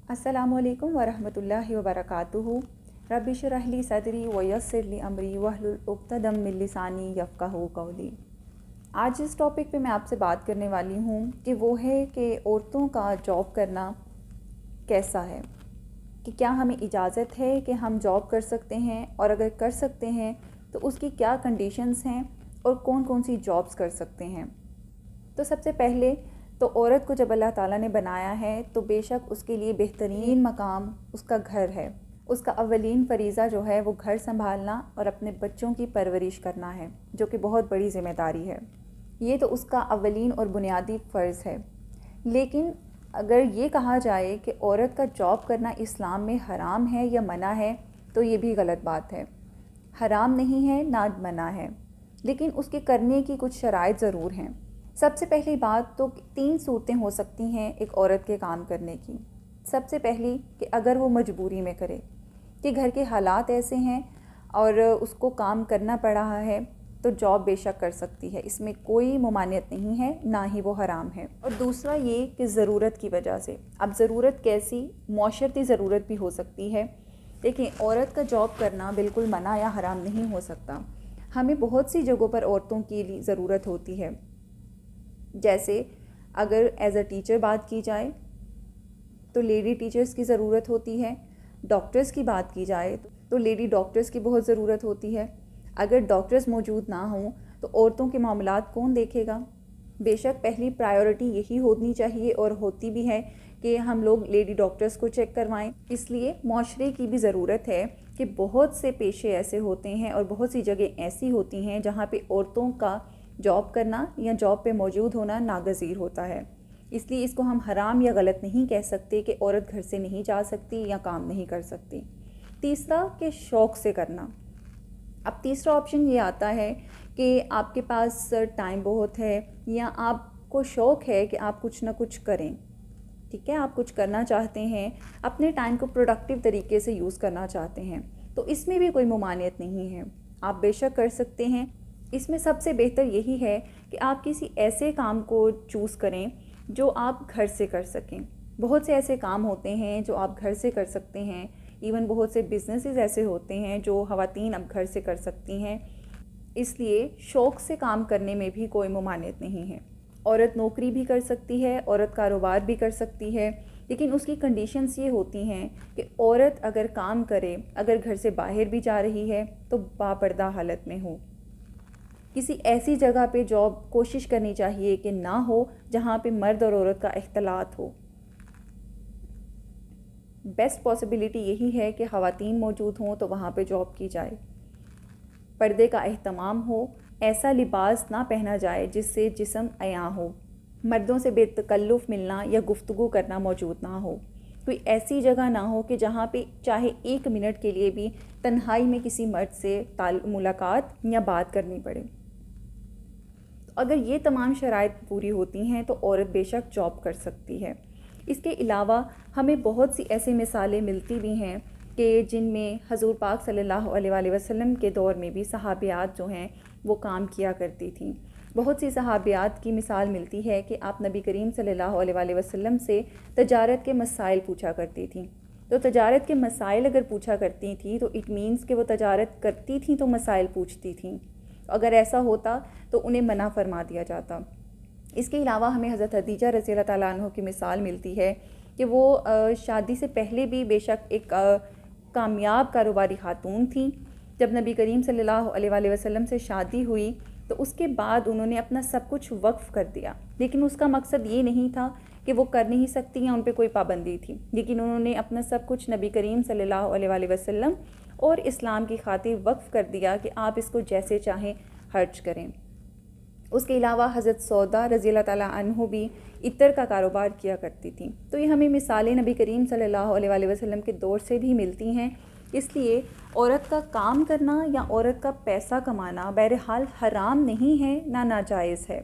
अस्सलामु अलैकुम वरहमतुल्लाहि वबरकातुहू। रब्बि इश्रह ली सदरी वयस्सिर ली अमरी वहलुल उक़्दतम मिन लिसानी यफ़क़हू क़ौली। आज इस टॉपिक पे मैं आपसे बात करने वाली हूँ कि वो है कि औरतों का जॉब करना कैसा है, कि क्या हमें इजाज़त है कि हम जॉब कर सकते हैं, और अगर कर सकते हैं तो उसकी क्या कंडीशंस हैं और कौन कौन सी जॉब्स कर सकते हैं। तो सबसे पहले तो औरत को जब अल्लाह ताला ने बनाया है तो बेशक उसके लिए बेहतरीन मकाम उसका घर है। उसका अव्वलीन फ़रीज़ा जो है वो घर संभालना और अपने बच्चों की परवरिश करना है, जो कि बहुत बड़ी ज़िम्मेदारी है। ये तो उसका अव्वलीन और बुनियादी फ़र्ज़ है। लेकिन अगर ये कहा जाए कि औरत का जॉब करना इस्लाम में हराम है या मना है, तो ये भी गलत बात है। हराम नहीं है ना मना है, लेकिन उसके करने की कुछ शराइत ज़रूर हैं। सबसे पहली बात तो 3 सूरतें हो सकती हैं एक औरत के काम करने की। सबसे पहली कि अगर वो मजबूरी में करे, कि घर के हालात ऐसे हैं और उसको काम करना पड़ रहा है, तो जॉब बेशक कर सकती है, इसमें कोई मुमानियत नहीं है, ना ही वो हराम है। और दूसरा ये कि ज़रूरत की वजह से। अब ज़रूरत कैसी? मौशरती ज़रूरत भी हो सकती है। देखिए, औरत का जॉब करना बिल्कुल मना या हराम नहीं हो सकता। हमें बहुत सी जगहों पर औरतों की ज़रूरत होती है। जैसे अगर एज अ टीचर बात की जाए तो लेडी टीचर्स की ज़रूरत होती है। डॉक्टर्स की बात की जाए तो लेडी डॉक्टर्स की बहुत ज़रूरत होती है। अगर डॉक्टर्स मौजूद ना हों तो औरतों के मामलात कौन देखेगा? बेशक पहली प्रायोरिटी यही होनी चाहिए, और होती भी है, कि हम लोग लेडी डॉक्टर्स को चेक करवाएं। इसलिए माशरे की भी ज़रूरत है कि बहुत से पेशे ऐसे होते हैं और बहुत सी जगह ऐसी होती हैं जहाँ पे औरतों का जॉब करना या जॉब पे मौजूद होना नागज़ीर होता है। इसलिए इसको हम हराम या गलत नहीं कह सकते कि औरत घर से नहीं जा सकती या काम नहीं कर सकती। तीसरा कि शौक़ से करना। अब तीसरा ऑप्शन ये आता है कि आपके पास टाइम बहुत है या आपको शौक़ है कि आप कुछ ना कुछ करें। ठीक है, आप कुछ करना चाहते हैं, अपने टाइम को प्रोडक्टिव तरीके से यूज़ करना चाहते हैं, तो इसमें भी कोई मुमानियत नहीं है, आप बेशक कर सकते हैं। इसमें सबसे बेहतर यही है कि आप किसी ऐसे काम को चूज़ करें जो आप घर से कर सकें। बहुत से ऐसे काम होते हैं जो आप घर से कर सकते हैं। इवन बहुत से बिजनेसेस ऐसे होते हैं जो ख़वातीन अब घर से कर सकती हैं। इसलिए शौक़ से काम करने में भी कोई मुमानियत नहीं है। औरत नौकरी भी कर सकती है, औरत कारोबार भी कर सकती है, लेकिन उसकी कंडीशंस ये होती हैं कि औरत अगर काम करे, अगर घर से बाहर भी जा रही है तो बापर्दा हालत में हो। किसी ऐसी जगह पे जॉब कोशिश करनी चाहिए कि ना हो जहाँ पे मर्द और औरत का इख्तलात हो। बेस्ट पॉसिबिलिटी यही है कि ख़वातीन मौजूद हों तो वहाँ पे जॉब की जाए। पर्दे का एहतमाम हो, ऐसा लिबास ना पहना जाए जिससे जिस्म अयां हो। मर्दों से बेतकल्लुफ़ मिलना या गुफ्तगू करना मौजूद ना हो। कोई ऐसी जगह ना हो कि जहाँ पे चाहे 1 मिनट के लिए भी तन्हाई में किसी मर्द से मुलाकात या बात करनी पड़े। अगर ये तमाम शराइत पूरी होती हैं तो औरत बेशक जॉब कर सकती है। इसके अलावा हमें बहुत सी ऐसी मिसालें मिलती भी हैं कि जिनमें हज़ूर पाक सल्लल्लाहु अलैहि वसल्लम के दौर में भी सहाबियात जो हैं वो काम किया करती थीं। बहुत सी सहाबियात की मिसाल मिलती है कि आप नबी करीम सल्लल्लाहु अलैहि वसल्लम से तजारत के मसाइल पूछा करती थीं। तो तजारत के मसाइल अगर पूछा करती थी तो इट मीन्स कि वो तजारत करती थी तो मसाइल पूछती थीं। अगर ऐसा होता तो उन्हें मना फरमा दिया जाता। इसके अलावा हमें हज़रत खदीजा रज़ी अल्लाह तआला अन्हा की मिसाल मिलती है कि वो शादी से पहले भी बेशक एक कामयाब कारोबारी खातून थी। जब नबी करीम सल्लल्लाहु अलैहि वसल्लम से शादी हुई तो उसके बाद उन्होंने अपना सब कुछ वक्फ़ कर दिया, लेकिन उसका मकसद ये नहीं था कि वो कर नहीं सकती या उन पे कोई पाबंदी थी, लेकिन उन्होंने अपना सब कुछ नबी करीम सल्लल्लाहु अलैहि वसल्लम और इस्लाम की खातिर वक्फ़ कर दिया कि आप इसको जैसे चाहें खर्च करें। उसके अलावा हज़रत सौदा रज़ी अल्लाह ताला अन्हु भी इत्र का कारोबार किया करती थी। तो ये हमें मिसालें नबी करीम सल्लल्लाहु अलैहि वसल्लम के दौर से भी मिलती हैं। इसलिए औरत का काम करना या औरत का पैसा कमाना बहरहाल हराम नहीं है, ना नाजायज़ है,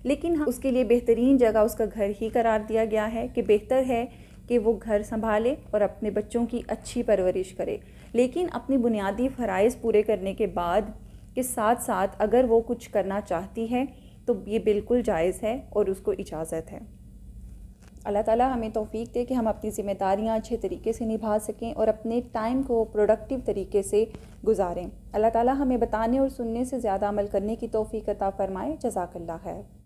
लेकिन उसके लिए बेहतरीन जगह उसका घर ही करार दिया गया है कि बेहतर है कि वो घर संभाले और अपने बच्चों की अच्छी परवरिश करे, लेकिन अपनी बुनियादी फ़राइज़ पूरे करने के बाद के साथ साथ अगर वो कुछ करना चाहती है तो ये बिल्कुल जायज़ है और उसको इजाज़त है। اللہ تعالیٰ ہمیں توفیق دے کہ ہم اپنی ذمہ داریاں اچھے طریقے سے نبھا سکیں اور اپنے ٹائم کو پروڈکٹیو طریقے سے گزاریں۔ اللہ تعالیٰ ہمیں بتانے اور سننے سے زیادہ عمل کرنے کی توفیق عطا فرمائے۔ جزاک اللہ خیر۔